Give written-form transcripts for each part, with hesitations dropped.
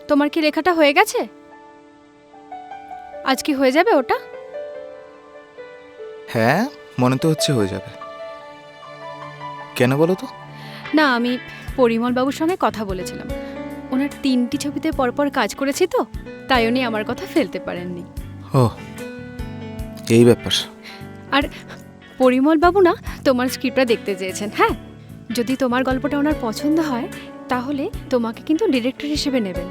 তোমার কি লেখাটা হয়ে গেছে? আজ কি হয়ে যাবে ওটা? হ্যাঁ, মনে তো হচ্ছে হয়ে যাবে। কেন বলো তো? না, আমি পরিমল বাবুর সঙ্গে কথা বলেছিলাম। ওনার 3টি ছবিতে পরপর কাজ করেছি তো, তাই উনি আমার কথা ফেলতে পারেননি। ও, এই ব্যাপার। আর পরিমল বাবু না তোমার স্ক্রিপ্টটা দেখতে চেয়েছেন। হ্যাঁ, যদি তোমার গল্পটা ওনার পছন্দ হয় তাহলে তোমাকে কিন্তু ডিরেক্টর হিসেবে নেবেন।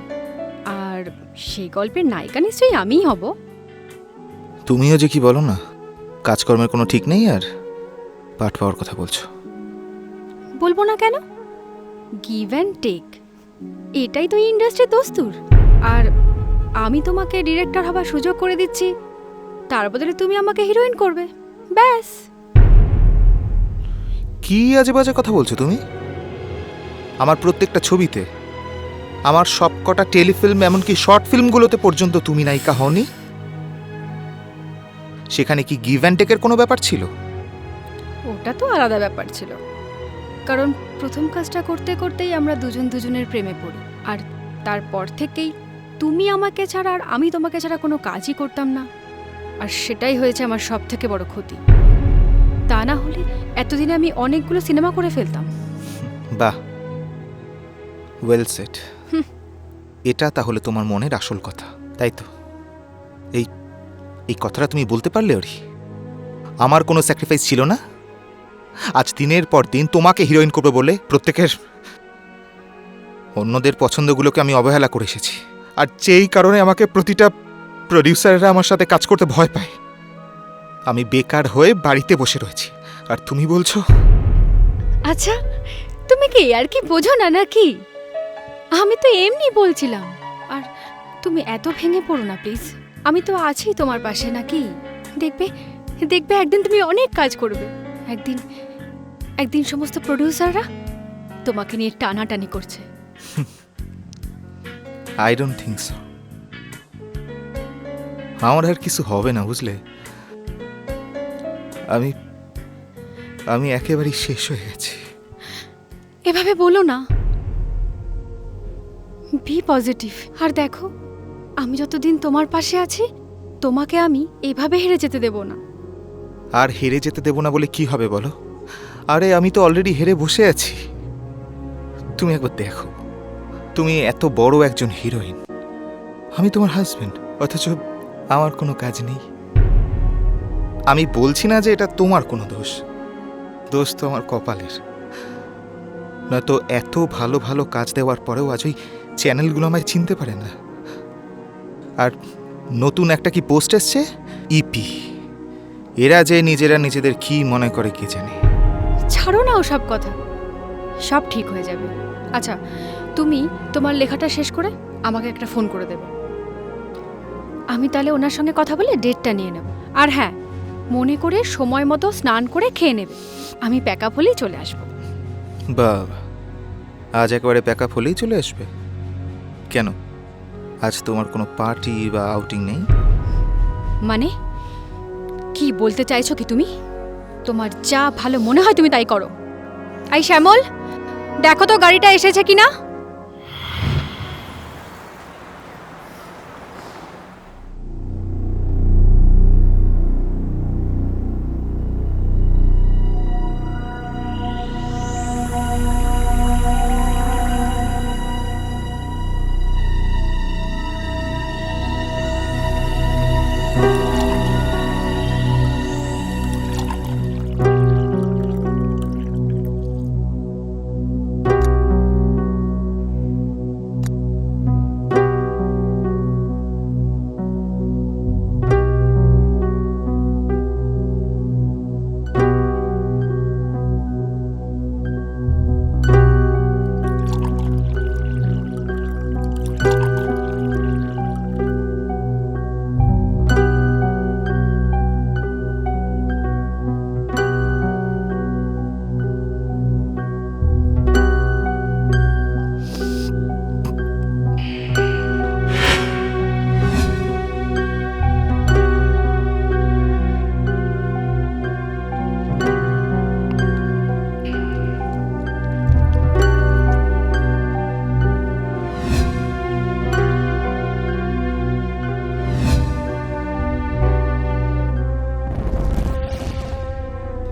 আর সেই গল্পের নায়িকা নিশ্চয়ই আমিই হব। তুমিও যে কি বলো না, কাজকর্মের কোনো ঠিক নেই আর পাঠ পাওয়ার কথা বলছো। বলবো না কেন? গিভ অ্যান্ড টেক, এটাই তো ইন্ডাস্ট্রির দস্তুর। আর আমি তোমাকে ডিরেক্টর হবার সুযোগ করে দিচ্ছি, তার বদলে তুমি আমাকে হিরোইন করবে, ব্যাস। কি আজে বাজে কথা বলছো তুমি? আমার প্রত্যেকটা ছবিতে, আমার সবকটা টেলিফিল্ম, এমনকি শর্ট ফিল্মগুলোতে পর্যন্ত তুমি নায়িকা হওনি। সেখানে কি গিভ অ্যান্ড টেকের কোনো ব্যাপার ছিল? ওটা তো আলাদা ব্যাপার ছিল, কারণ প্রথম কাজটা করতে করতেই আমরা দুজন দুজনের প্রেমে পড়ি। আর তারপর থেকেই তুমি আমাকে ছাড়া আর আমি তোমাকে ছাড়া কোনো কাজই করতাম না। আর সেটাই হয়েছে আমার সব থেকে বড় ক্ষতি। তা না হলে এতদিনে আমি অনেকগুলো সিনেমা করে ফেলতাম। বাহ, ওয়েল সেট। এটা তাহলে তোমার মনের আসল কথা, তাই তো? এই এই কথাটা তুমি বলতে পারলে ওরি? আমার কোনো স্যাক্রিফাইস ছিল না? আজ দিনের পর দিন তোমাকে হিরোইন করবে বলে প্রত্যেকের অন্যদের পছন্দগুলোকে আমি অবহেলা করে এসেছি। আর যেই কারণে আমাকে প্রতিটা প্রডিউসাররা আমার সাথে কাজ করতে ভয় পায়। আমি বেকার হয়ে বাড়িতে বসে রয়েছি, আর তুমি বলছো? আচ্ছা, তুমি কি আর কি বোঝো না নাকি? আমি তো এমনি বলছিলাম। আর তুমি এত ভেঙে পড়ো না প্লিজ, আমি তো আছি তোমার পাশে, নাকি? দেখবে দেখবে একদিন তুমি অনেক কাজ করবে। একদিন একদিন সমস্ত প্রডিউসাররা তোমাকে নিয়ে টানাটানি করছে। I don't think so. আমার আর কিছু হবে না, বুঝলে? আমি আমি একেবারেই শেষ হয়ে গেছি। এভাবে বলো না, বি পজিটিভ। আর দেখো, আমি যতদিন তোমার পাশে আছি, তোমাকে আমি এভাবে হেরে যেতে দেব না। আর হেরে যেতে দেব না বলে কি হবে বলো? আরে আমি তো অলরেডি হেরে বসে আছি। তুমি একবার দেখো, তুমি এত বড় একজন হিরোইন, আমি তোমার হাজবেন্ড, অথচ আমার কোনো কাজ নেই। আমি বলছি না যে এটা তোমার কোনো দোষ, দোষ তো আমার কপালের। নয়তো এত ভালো ভালো কাজ দেওয়ার পরেও আজ ওই চ্যানেলগুলো আমায় চিনতে পারে না। আর নতুন একটা কি পোস্ট এসছে, ইপি। এরা যে নিজেরা নিজেদের কি মনে করে কে জানে। ছাড়ো না ওসব কথা, সব ঠিক হয়ে যাবে। আচ্ছা, তুমি তোমার লেখাটা শেষ করে আমাকে একটা ফোন করে দেবে। আমি তাহলে ওনার সঙ্গে কথা বলে ডেটটা নিয়ে নেব। আর হ্যাঁ, মনে করে সময় মতো স্নান করে খেয়ে নেবে। আমি প্যাক আপ হলেই চলে আসবো। বাবা, আজ একেবারে প্যাকআপ হলেই চলে আসবে? কেন, আজ তোমার কোনো পার্টি বা আউটিং নেই? মানে কি বলতে চাইছো কি তুমি? তোমার যা ভালো মনে হয় তুমি তাই করো। এই শ্যামল, দেখো তো গাড়িটা এসেছে কিনা।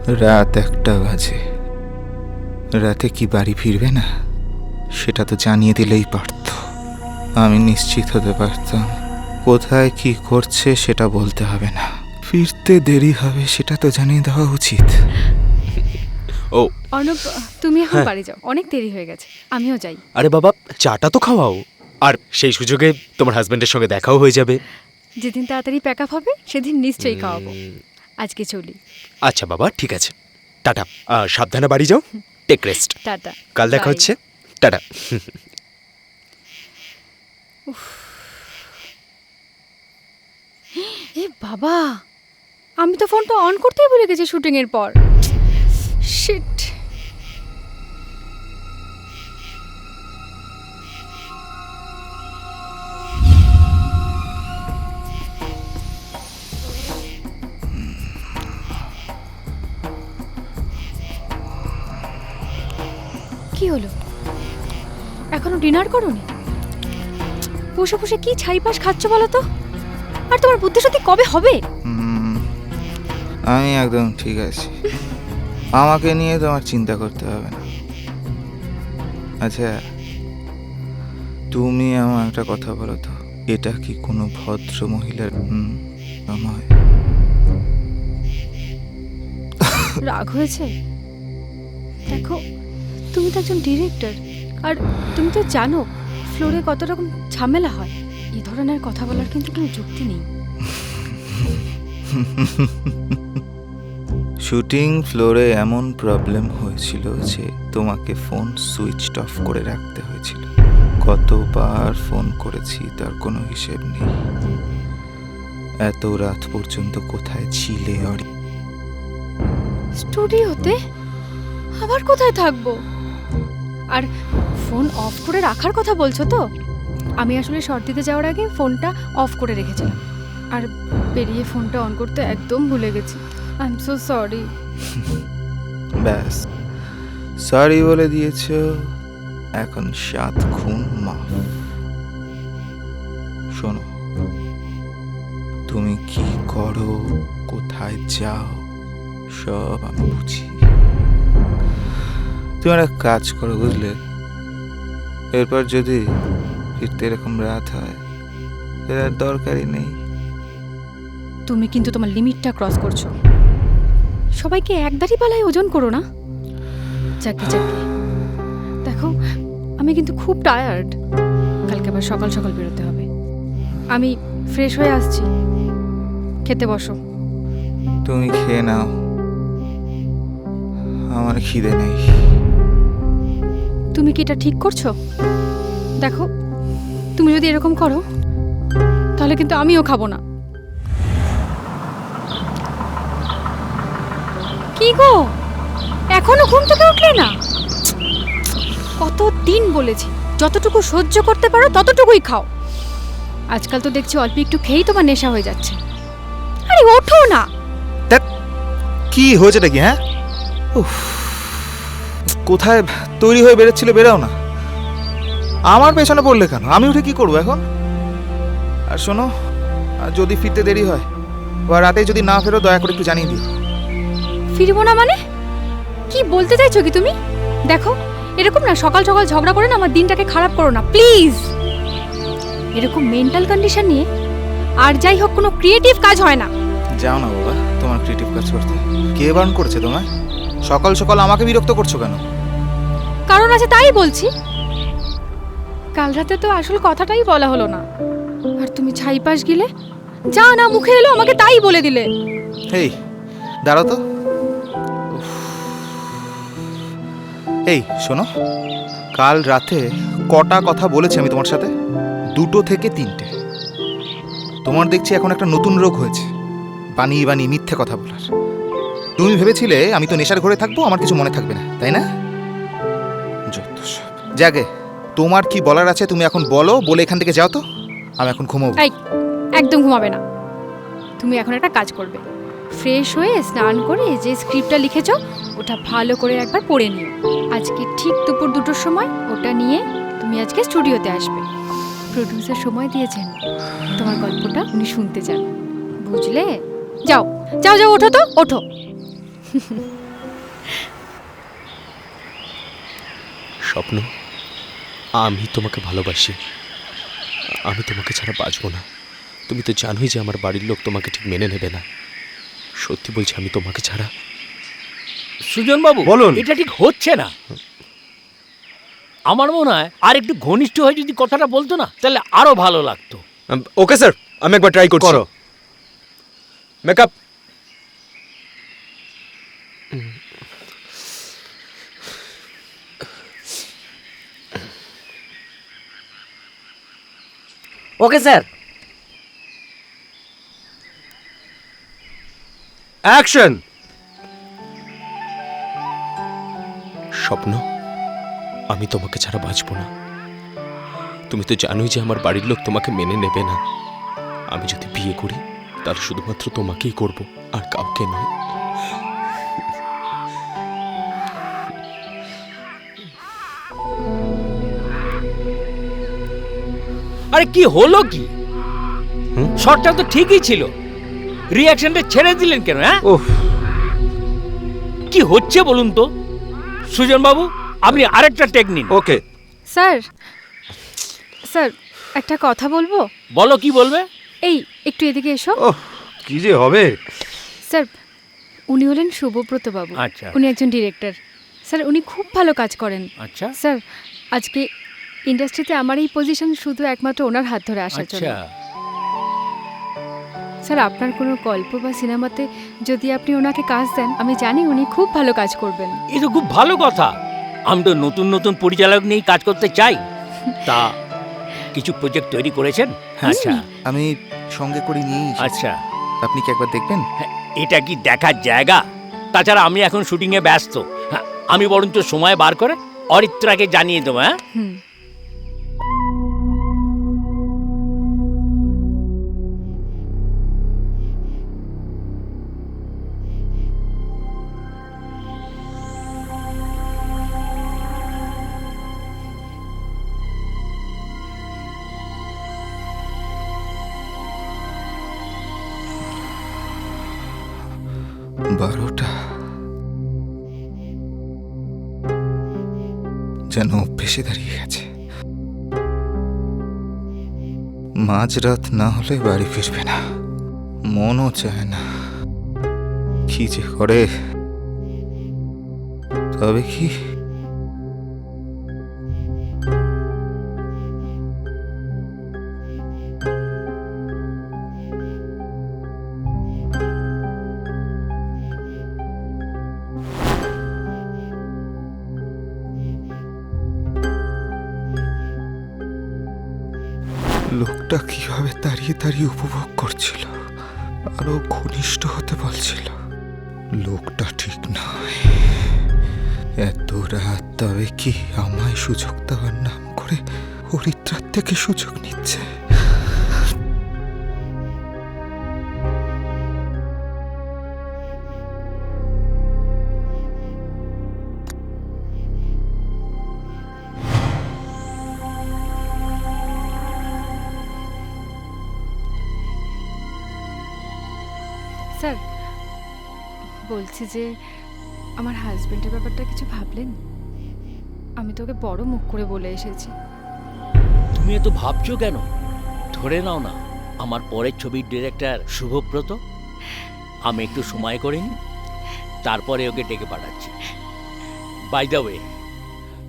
রাত 1টা বাজে। রাতে কি বাড়ি ফিরবে না সেটা তো জানিয়ে দিলেই পারত। আমি নিশ্চিত হতে পারতাম। কোথায় কি করছে সেটা বলতে হবে না, ফিরতে দেরি হবে সেটা তো জানিয়ে দেওয়া উচিত। ও অর্ণব, তুমি এখন বাড়ি যাও, অনেক দেরি হয়ে গেছে, আমিও যাই। আরে বাবা, চাটা তো খাওয়াও, আর সেই সুযোগে তোমার হাজবেন্ডের সঙ্গে দেখাও হয়ে যাবে। যেদিন তাড়াতাড়ি প্যাক আপ হবে সেদিন নিশ্চয়ই খাওয়াবো। আজকে চলি। আচ্ছা বাবা, ঠিক আছে, টাটা। সাবধানে বাড়ি যাও, টেক রেস্ট। টাটা। কাল দেখা Bye. হচ্ছে, টাটা। এ বাবা, আমি তো ফোনটা অন করতেই ভুলে গেছি শুটিং এর পর। শিট। কি হলো, এখনো ডিনার করোনি? বসে বসে কি ছাইপাস খাচ্ছ বলো তো? আর তোমার বুদ্ধি সত্যি কবে হবে? আমি একদম ঠিক আছি, আমাকে নিয়ে তোমার চিন্তা করতে হবে না। আচ্ছা, তুমি আমার একটা কথা বলো তো, এটা কি কোনো ভদ্র মহিলার নয়? রাগ হয়েছে? দেখো, তুমি তো একজন ডিরেক্টর, আর তুমি তো জানো ফ্লোরে কত রকম ঝামেলা হয়। এই ধরনের কথা বলার কিন্তু কোনো যুক্তি নেই। শুটিং ফ্লোরে এমন প্রবলেম হয়েছিল যে তোমাকে ফোন সুইচ অফ করে রাখতে হয়েছিল। কতবার ফোন করেছি তার কোনো হিসেব নেই। এত রাত পর্যন্ত কোথায় ছিলে অরি? স্টুডিওতে? আবার কোথায় থাকবো? আর ফোন অফ করে রাখার কথা বলছো তো? আমি আসলে শর্ট দিতে যাওয়ার আগে ফোনটা অফ করে রেখেছিলাম, আর বেরিয়ে ফোনটা অন করতে একদম ভুলে গেছি। I am so sorry. ব্যাস, সরি বলে দিয়েছ, এখন 7 খুন মাফ। শোনো, তুমি কি করো, কোথায় যাও, সব আমি বুঝি। তুমি একটা কাজ করো, বুঝলে? এরপর যদি ফিরতে এরকম রাত হয়, এর আর দরকারই নেই। তুমি কিন্তু তোমার লিমিটটা ক্রস করছো। সবাইকে একদারি পালায় ওজন করো না। যাকে যাকে দেখো, আমি কিন্তু খুব টায়ার্ড। কালকে আবার সকাল সকাল বেরোতে হবে। আমি ফ্রেশ হয়ে আসছি, খেতে বসো। তুমি খেয়ে নাও, আমার খিদে নেই। তুমি কি এটা ঠিক করছো? দেখো, তুমি যদি এরকম করো তাহলে কিন্তু আমিও খাবো না। কি গো, এখনো ঘুম থেকে উঠলে না? কতদিন বলেছি যতটুকু সহ্য করতে পারো ততটুকুই খাও। আজকাল তো দেখছি অল্প একটু খেয়েই তোমার নেশা হয়ে যাচ্ছে। আরে ওঠো না। কি হয়েছে নাকি? হ্যাঁ, উফ, কোথায় তৈরি হয়ে বেরোচ্ছিল, বেরাও না। আমার পেছনে পড়লে কেন? আমি উঠে কি করবো এখন? আর শোনো, আর যদি ফিরতে দেরি হয় বা রাতে যদি না ফেরো, দয়া করে একটু জানিয়ে দিও। ফিরবো না মানে? কি বলতে চাইছো কি তুমি? দেখো, এরকম না সকাল সকাল ঝগড়া করে না আমার দিনটাকে খারাপ করো না প্লিজ। এরকম মেন্টাল কন্ডিশন নিয়ে আর যাই হোক কোনো ক্রিয়েটিভ কাজ হয় না। যাও না বাবা, তোমার ক্রিয়েটিভ কাজ করতে। কে বারণ করেছে তোমায়? সকাল সকাল আমাকে বিরক্ত করছো কেন? কারণ আছে তাই বলছি। কাল রাতে তো আসল কথাটাই বলা হলো না, আর তুমি ছাইপাশ গিলে যা না মুখে এলো আমাকে তাই বলে দিলে। এই দাঁড়াও তো। উফ। এই শোনো, কাল রাতে কটা কথা বলেছি আমি তোমার সাথে? 2 থেকে 3টে। তোমার দেখছি এখন একটা নতুন রোগ হয়েছে, বানিয়ে বানিয়ে মিথ্যে কথা বলার। তুমি ভেবেছিলে আমি তো নেশার ঘরে থাকবো, আমার কিছু মনে থাকবে না, তাই না? যত সব। জাগে, তোমার কি বলার আছে তুমি এখন বলো, বলে এখান থেকে যাও তো। আমি এখন ঘুমাবো। এই, একদম ঘুমাবে না। তুমি এখন একটা কাজ করবে, ফ্রেশ হয়ে স্নান করে যে স্ক্রিপ্টটা লিখেছো ওটা ভালো করে একবার পড়ে নিও। আজকে ঠিক দুপুর 2টোর সময় ওটা নিয়ে তুমি আজকে স্টুডিওতে আসবে। প্রোডিউসার সময় দিয়েছেন, তোমার গল্পটা উনি শুনতে চান, বুঝলে? যাও যাও যাও, ওঠো তো, ওঠো। স্বপ্ন, আমি তোমাকে ভালোবাসি। আমি তোমাকে ছাড়া বাঁচব না। তুমি তো জানোই যে আমার বাড়ির লোক তোমাকে ঠিক মেনে নেবে না। সত্যি বলছি, আমি তোমাকে ছাড়া। সুজন বাবু বলুন। এটা ঠিক হচ্ছে না। আমার মনে হয় আর একটু ঘনিষ্ঠ হয়ে যদি কথাটা বলতো না, তাহলে আরো ভালো লাগতো। ওকে স্যার, আমি একবার ট্রাই করছি। করো। মেকআপ। Okay sir, action. স্বপ্ন, আমি তোমাকে ছাড়া বাঁচব না। তুমি তো জানোই যে আমার বাড়ির লোক তোমাকে মেনে নেবে না। আমি যদি বিয়ে করি তাহলে শুধুমাত্র তোমাকেই করব, আর কাউকে নয়। আরে কি হলো কি? শটটা তো ঠিকই ছিল, রিয়াকশনটা ছেড়ে দিলেন কেন? হ্যাঁ, উফ, কি হচ্ছে বলুন তো? সুজন বাবু, আপনি আরেকটা টেক নিন। ওকে। স্যার, স্যার একটা কথা বলবো? বলো, কি বলবে? এই একটু এদিকে এসো। ওহ, কি যে হবে। স্যার, উনি হলেন শুভব্রত বাবু। আচ্ছা। উনি একজন ডিরেক্টর। স্যার, উনি খুব ভালো কাজ করেন। আচ্ছা স্যার, আজকে ইন্ডাস্ট্রিতে আমার এই পজিশন শুধু একমাত্র ওনার হাত ধরে আসার জন্য। আচ্ছা, স্যার, আপনার কোনো গল্প বা সিনেমাতে যদি আপনি ওনাকে কাজ দেন, আমি জানি উনি খুব ভালো কাজ করবেন। এ তো খুব ভালো কথা। আমি তো নতুন নতুন পরিচালক নিয়েই কাজ করতে চাই। তা কিছু প্রজেক্ট তৈরি করেছেন? আচ্ছা আমি সঙ্গে করে নিয়েই এসেছি। আচ্ছা। আপনি কি একবার দেখবেন? এটা কি দেখার জায়গা? তাছাড়া আমি এখন শুটিংয়ে ব্যস্ত। হ্যাঁ, আমি বরঞ্চ সময় বার করে অরিত্রাকে জানিয়ে দেবো। হ্যাঁ, হুম। বারোটা যেন অভ্যেসে দাঁড়িয়ে গেছে। মাঝরাত না হলে বাড়ি ফিরবে না, মনও চায় না। কি যে করে, তবে কি লোকটা কিভাবে দাঁড়িয়ে দাঁড়িয়ে উপভোগ করছিল, আরো ঘনিষ্ঠ হতে বলছিল। লোকটা ঠিক নয়। এত রাত, তবে কি আমায় সুযোগ দেওয়ার নাম করে হরিদ্রার থেকে সুযোগ নিচ্ছে। স্যার, বলছি যে আমার হাজবেন্ডের ব্যাপারটা কিছু ভাবলেন? আমি তোকে বড় মুখ করে বলে এসেছি। তুমি এত ভাবছো কেন? ধরে নাও না, আমার পরের ছবির ডিরেক্টর শুভব্রত। আমি একটু সময় করে নিই, তারপরে ওকে ডেকে পাঠাচ্ছি। বাই দ্য ওয়ে,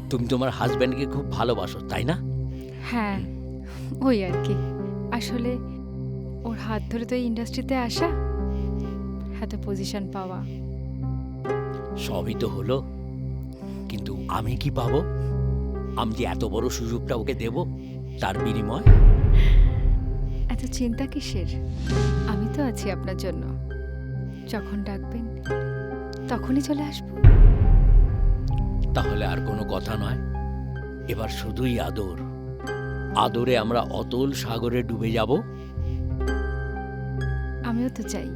তুমি তোমার হাজব্যান্ডকে খুব ভালোবাসো, তাই না? হ্যাঁ, ওই আর কি। আসলে ওর হাত ধরে তো এই ইন্ডাস্ট্রিতে আসা, এত পজিশন পাওয়া। সবই তো হলো, কিন্তু আমি কি পাবো? আমি যে এত বড় সুযোগটা ওকে দেব, তার বিনিময়? এত চিন্তা কিসের? আমি তো আছি আপনার জন্য। যখন ডাকবেন তখনই চলে আসবো। তাহলে আর কোনো কথা নয়, এবার শুধুই আদর। আদরে আমরা অতল সাগরে ডুবে যাব। আমিও তো চাই।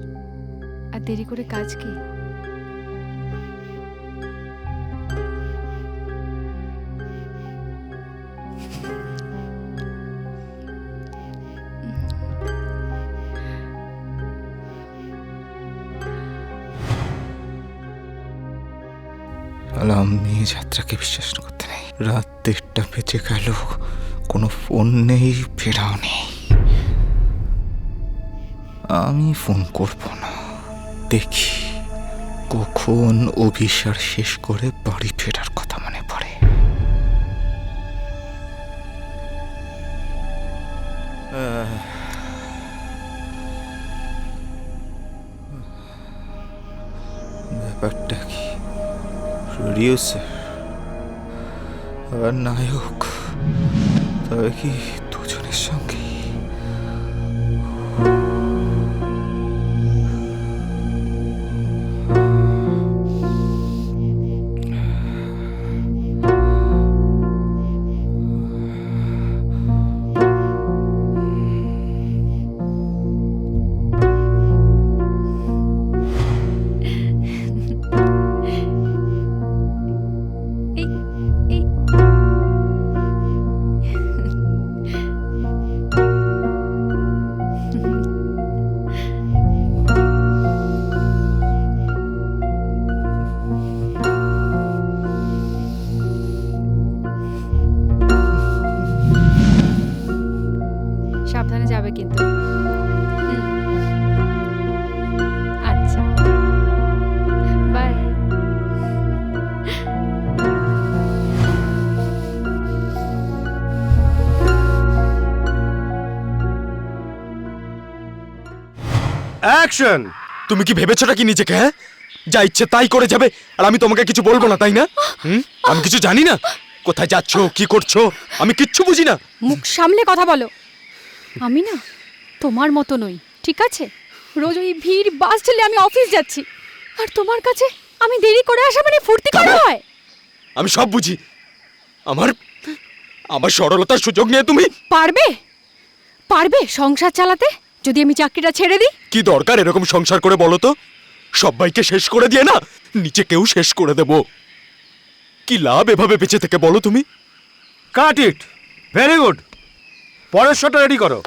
আর দেরি করে কাজ কি? আমি যাত্রাকে বিশ্বাস করতে নেই। রাত 1:30 বেজে গেল, কোনো ফোন নেই, ফেরাও নেই। আমি ফোন করব না, দেখি কখন অভিসার শেষ করে বাড়ি ফেরার কথা মনে পড়ে। ব্যাপারটা কি? প্রডিউসার আর নায়ক, তবে কি দুজনের সঙ্গে? এই এই সাবধানে যাবে কিন্তু। আচ্ছা, বাই। অ্যাকশন! তুমি কি ভেবেছোটা কি নিজেকে? হ্যাঁ, যা ইচ্ছে তাই করে যাবে আর আমি তোমাকে কিছু বলবো না, তাই না? আমি কিছু জানি না কোথায় যাচ্ছো, কি করছো, আমি কিচ্ছু বুঝি না। মুখ সামলে কথা বলো। আমি না তোমার মতো নই, ঠিক আছে? রোজ ওই ভিড় বাস ঠেলে আমি অফিস যাচ্ছি, আর তোমার কাছে আমি দেরি করে আসা মানে ফুর্তি করা হয়। আমি সব বুঝি। আমার আমার সরলতার সুযোগ নিয়ে তুমি পারবে পারবে সংসার চালাতে যদি আমি চাকরিটা ছেড়ে দিই? কি দরকার এরকম সংসার করে বলো তো? সবাইকে শেষ করে দিয়ে না নিজেকেও শেষ করে দেব। কি লাভ এভাবে বেঁচে থেকে বলো তুমি? Cut it! Very good. পরের শটটা রেডি করো।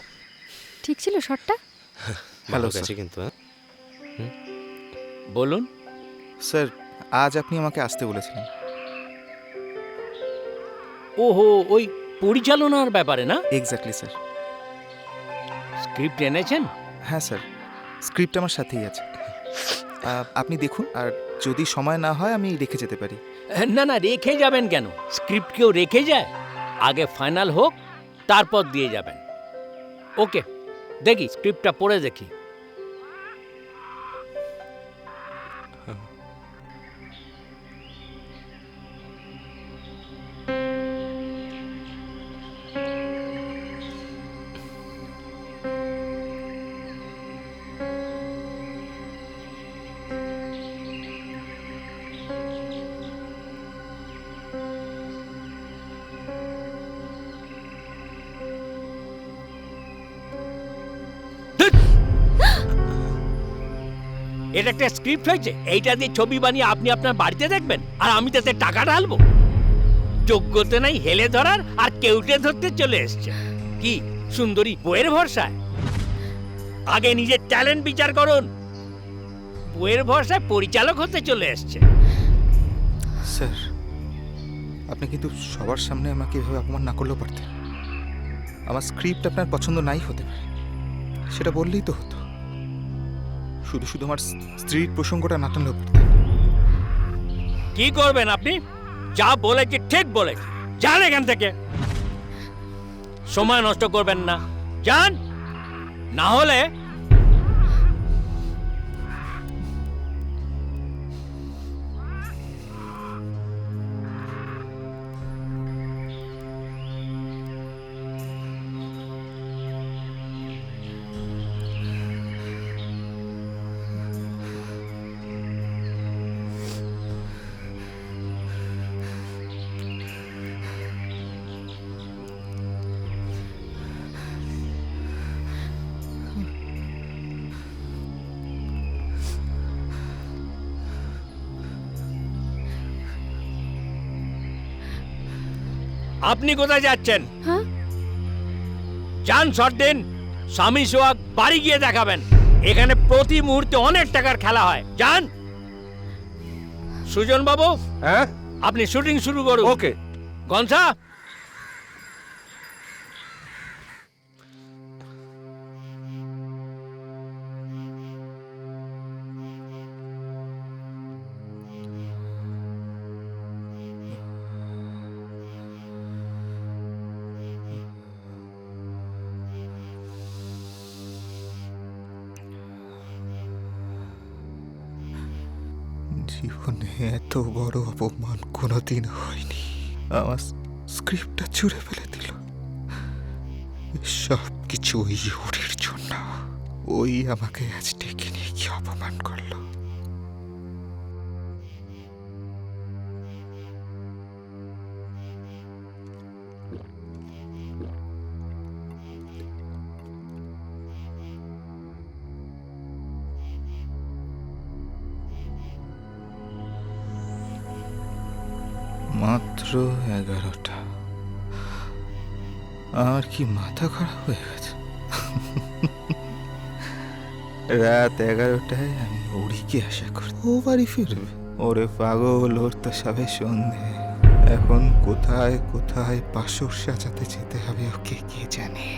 ঠিক ছিল শটটা? হ্যালো ভালো গেছে স্যার। কিন্তু বলুন। স্যার, আজ আপনি আমাকে আসতে বলেছিলেন। ওহো, ওই পরিচালনার ব্যাপারে না? Exactly sir. স্ক্রিপ্ট এনেছেন? হ্যাঁ স্যার, স্ক্রিপ্ট আমার সাথেই আছে। আপনি দেখুন, আর যদি সময় না হয় আমি রেখে যেতে পারি। না না, রেখে যাবেন কেন? স্ক্রিপ্ট কেউ রেখে যায়? আগে ফাইনাল হোক, তারপর দিয়ে যাবেন। ওকে, দেখি স্ক্রিপ্টটা পড়ে দেখি। এটা একটা স্ক্রিপ্ট হয়েছে, এইটা দিয়ে ছবি বানিয়ে আপনি আপনার বাড়িতে দেখবেন আর আমি তাতে টাকা ঢালবো? যোগ্যতা নাই হেলে ধরার, আর কেউটে ধরতে চলে এসছে। কি সুন্দরী বইয়ের ভরসায়? আগে নিজের ট্যালেন্ট বিচার করুন। বইয়ের ভরসায় পরিচালক হতে চলে এসছে। স্যার, আপনি কিন্তু সবার সামনে আমাকে এভাবে অপমান না করলেও পারতেন। আমার স্ক্রিপ্ট আপনার পছন্দ নাই হতে পারে, সেটা বললেই তো হতো। শুধু শুধু আমার স্ত্রীর প্রসঙ্গটা না টানলেও পারতেন। কি করবেন আপনি? যা বলেছি ঠিক বলেছি, যান এখান থেকে। সময় নষ্ট করবেন না, যান। না হলে আপনি কোথায় যাচ্ছেন? হ্যাঁ, যান, শর্ট দিন। স্বামী সোহাগ বাড়ি গিয়ে দেখাবেন। এখানে প্রতি মুহূর্তে অনেক টাকার খেলা হয়। যান। সুজন বাবু, হ্যাঁ, আপনি শুটিং শুরু করুন। ওকে। কনসা, জীবনে এত বড় অপমান কোনোদিন হয়নি। আমার স্ক্রিপ্টটা ছুঁড়ে ফেলে দিল। সব কিছু ওই হরির জন্য। ওই আমাকে আজ ডেকে নিয়ে কি অপমান করলো। মাত্র 11টা। আর কি মাথা খারাপ হয়ে গেছে। রাত 11টায় আমি ওড়িকে আশা করি ও বাড়ি ফিরবে। ওরে পাগল, ওর তো সবে সন্ধে। এখন কোথায় কোথায় বাসর সাজাতে যেতে হবে ওকে কে জানে।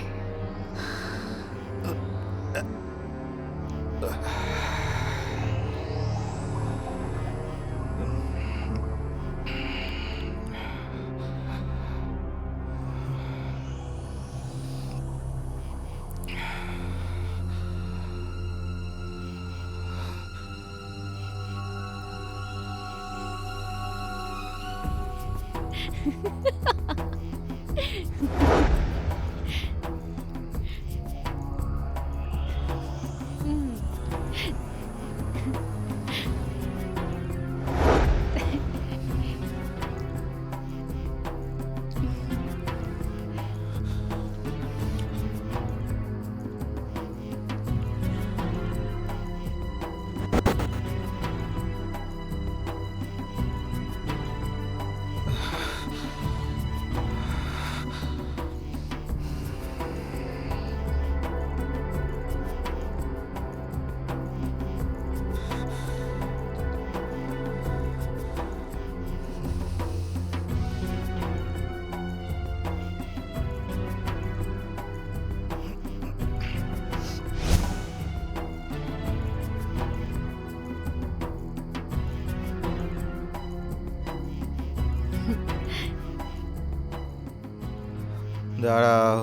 দাঁড়াও,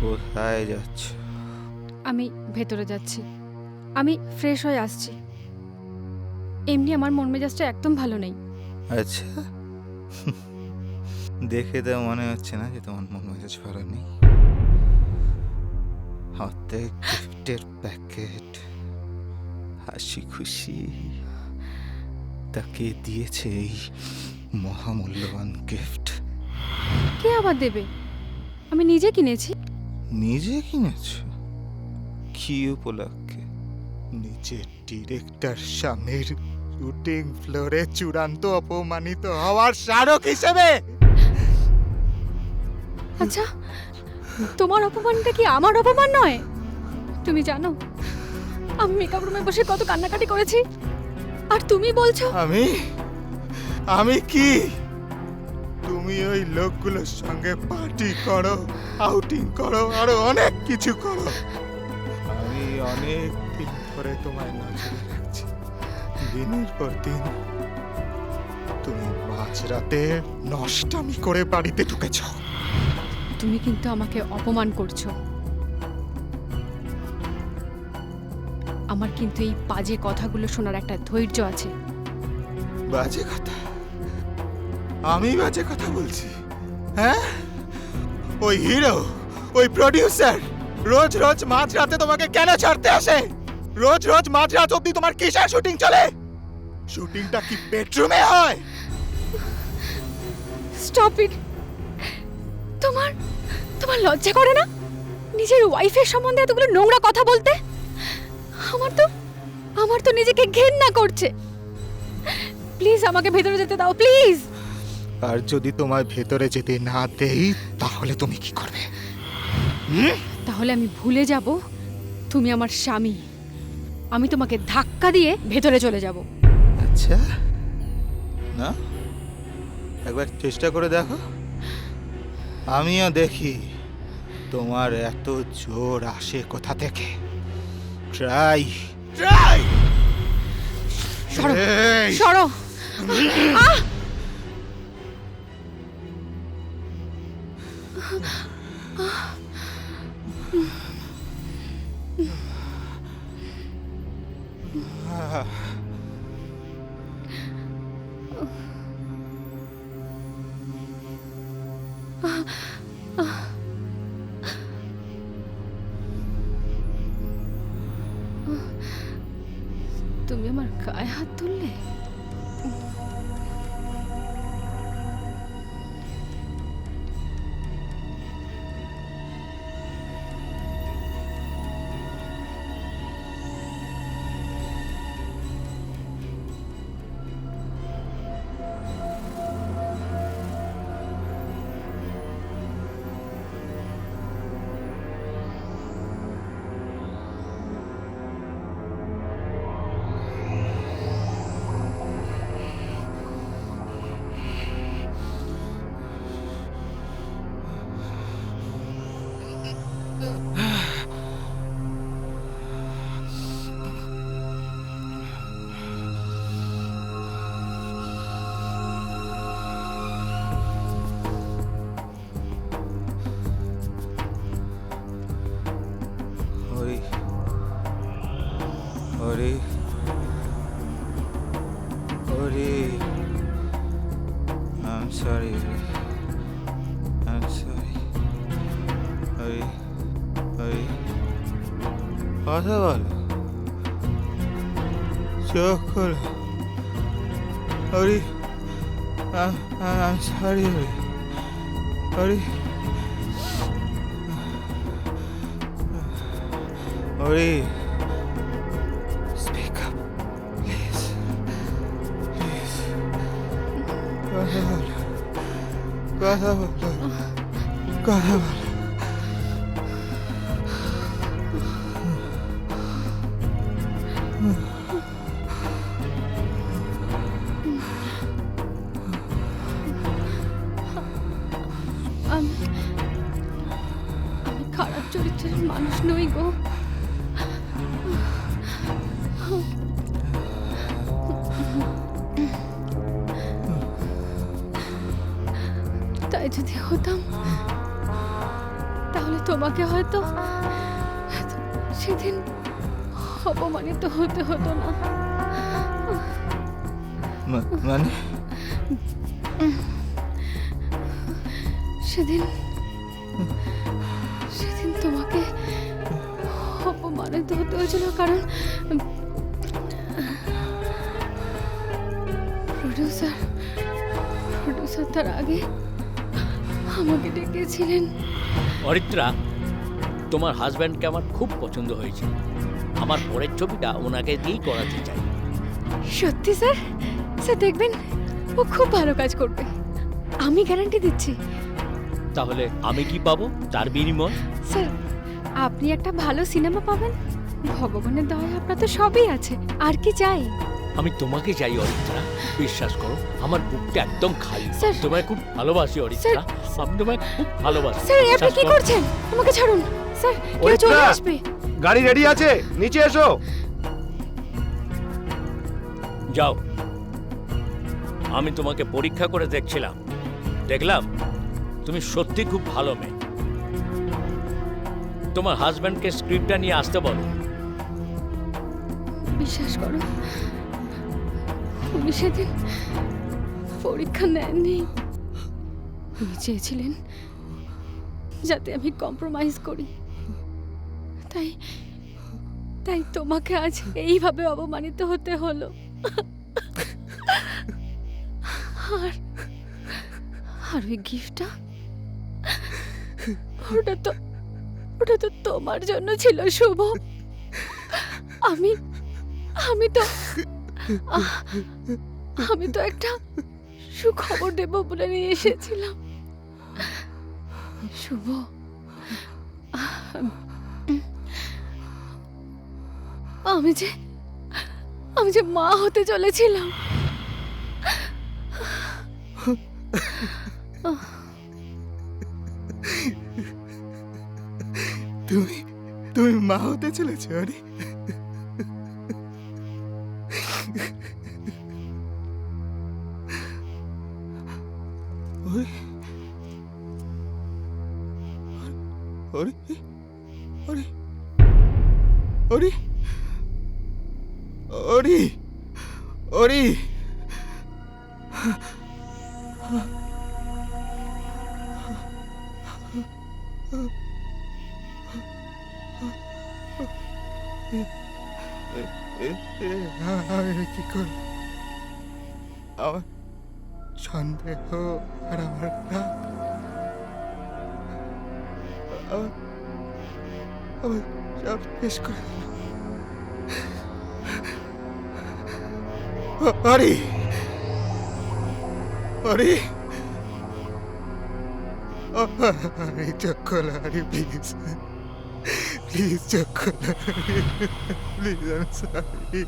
কোথায় যাচ্ছ? আমি ভেতরে যাচ্ছি। আমি ফ্রেশ হয়ে আসছি। এমনি আমার মন মেজাজটা একদম ভালো নেই। আচ্ছা, দেখে তো মনে হচ্ছে না যে তোমার মন মেজাজ ভালো নেই। হাতে গিফটের প্যাকেট, হাসি খুশি। তাকে দিয়েছে এই মহামূল্যবান গিফট। কে আবার দেবে? আমি নিজে কিনেছি। নিজে কিনেছ? কি উপলক্ষে? নিজের ডিরেক্টর স্বামীর শুটিং ফ্লোরে চূড়ান্ত অপমানিত হওয়ার স্মারক হিসেবে। আচ্ছা, তোমার অপমানটা কি আমার অপমান নয়? তুমি জানো আমি মেকআপ রুমে বসে কত কান্নাকাটি করেছি, আর তুমি বলছো আমি কি? তুমি ওই লোকগুলোর সঙ্গে পার্টি করো, আউটিং করো, আরো অনেক কিছু করো। আমি অনেক দিন ধরে তোমায় নজরে রাখছি। দিনের পর দিন তুমি মাঝরাতে নষ্টামি করে বাড়িতে ঢুকেছ। তুমি কিন্তু আমাকে অপমান করছো। আমার কিন্তু এই বাজে কথাগুলো শোনার একটা ধৈর্য আছে। বাজে কথা? আমি বাজে কথা বলছি? হ্যাঁ, ওই হিরো, ওই প্রডিউসার রোজ রোজ মাঝরাতে তোমাকে কেন ছাড়তে আসে? রোজ রোজ মাঝরাত অবধি তোমার কিসের শুটিং চলে? শুটিংটা কি বেডরুমে হয়? Stop it. তোমার তোমার লজ্জা করে না নিজের ওয়াইফের সম্বন্ধে এতগুলো নোংরা কথা বলতে? আমার তো নিজেকে ঘেন্না করছে। প্লিজ আমাকে ভেতরে যেতে দাও, প্লিজ। আর যদি তোমার ভেতরে যেতে না দেই তাহলে তুমি কি করবে? তাহলে আমি ভুলে যাব তুমি আমার স্বামী। আমি তোমাকে ধাক্কা দিয়ে ভেতরে চলে যাব। আচ্ছা, না একবার চেষ্টা করে দেখো, আমিও দেখি তোমার এত জোর আসে কোথা থেকে। Try try. সরো সরো। তুমি আমার গায়ে হাত তুললে? Hari Hari Hari, I'm sorry, Hari, I'm sorry, Hari Hari. কথা বলো, চোখ খোলো। Hari, I'm sorry, Hari Hari Hari. Speak up, please, please. কথা বলো, কথা বলো, কথা বলো। আমি আমি খারাপ চরিত্রের মানুষ নই গো। তাই যদি হতাম তাহলে তোমাকে হয়তো সেদিন অপমানিত হতে হতো না। মানে সেদিন সেদিন তোমাকে অপমানিত হতে হয়েছিল কারণ প্রডিউসার তার আগে আমাকে ডেকেছিলেন। অরিত্রা, তোমার হাজব্যান্ডকে আমার খুব পছন্দ হয়েছে। আমার পরের ছবিটা ওনাকে দিয়েই করাতে চাই। সত্যি স্যার? স্যার দেখবেন, ও খুব ভালো কাজ করবে, আমি গ্যারান্টি দিচ্ছি। তাহলে আমি কি পাবো তার বিনিময়? স্যার আপনি একটা ভালো সিনেমা পাবেন, ভগবানের দয়ায় আপনার তো সবই আছে, আর কি চাই? আমি তোমাকে চাই অরিত্রা, বিশ্বাস করো আমার বুকটা একদম খালি। স্যার, তোমায় খুব ভালোবাসি অরিত্রা, আমি তোমায় খুব ভালোবাসি। স্যার আপনি বিশ্বাস কি করো। করছেন? আমাকে ছাড়ুন স্যার, কেউ অরিত্রা! চলে আসবে। গাড়ি রেডি আছে, নিচে এসো। যাও, আমি তোমাকে পরীক্ষা করে দেখছিলাম, দেখলাম তুমি সত্যি খুব ভালো মেয়ে। তোমার হাজব্যান্ডকে স্ক্রিপ্টটা নিয়ে আসতে বলো। বিশ্বাস করো, উনি সেদিন পরীক্ষা নেননি। উনি চেয়েছিলেন যাতে আমি কম্প্রোমাইজ করি, তাই তাই তোমাকে আজ এইভাবে অপমানিত হতে হলো। আর আর ওই গিফটটা, ওটা তো তোমার জন্য ছিল শুভ। আমি আমি তো আমি তো একটা সুখবর দেব বলে নিয়ে এসেছিলাম। শুভ, আমি যে মা হতে চলেছিলাম। তুমি তুমি মা হতে চলেছো আরে ওরে ওরে ওরে ওরে ওরে ওরে আমি কি করব আমার সন্দেহ আর আমার রাগ আমার সব শেষ করে দিল আরে আরে আরে চক্কর আরে প্লিজ প্লিজ চক্কর প্লিজ আমি সরি